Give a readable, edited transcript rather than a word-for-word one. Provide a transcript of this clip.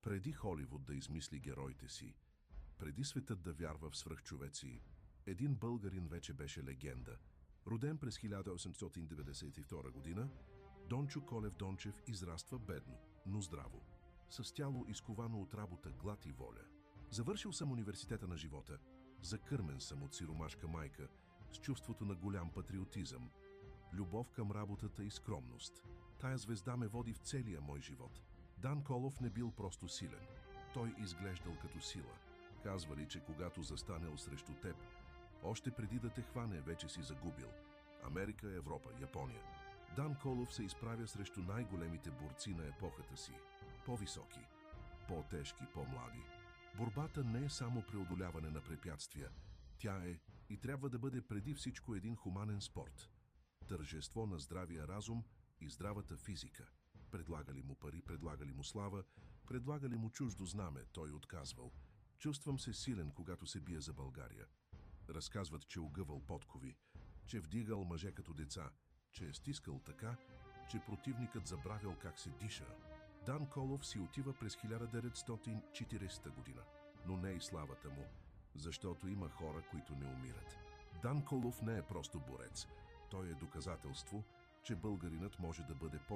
Преди Холивуд да измисли героите си, преди светът да вярва в свръхчовеци, един българин вече беше легенда. Роден през 1892 година, Дончо Колев Дончев израства бедно, но здраво, с тяло изковано от работа, глад и воля. Завършил съм университета на живота. Закърмен съм от сиромашка майка, с чувството на голям патриотизъм, любов към работата и скромност. Тая звезда ме води в целия мой живот. Дан Колов не бил просто силен. Той изглеждал като сила. Казвали, че когато застанел срещу теб, още преди да те хване, вече си загубил. Америка, Европа, Япония. Дан Колов се изправя срещу най-големите борци на епохата си. По-високи, по-тежки, по-млади. Борбата не е само преодоляване на препятствия. Тя е и трябва да бъде преди всичко един хуманен спорт. Тържество на здравия разум и здравата физика. Предлагали му пари, предлагали му слава, предлагали му чуждо знаме, той отказвал. Чувствам се силен, когато се бия за България. Разказват, че огъвал подкови, че вдигал мъже като деца, че е стискал така, че противникът забравял как се диша. Дан Колов си отива през 1940 година, но не и славата му, защото има хора, които не умират. Дан Колов не е просто борец, той е доказателство, че българинът може да бъде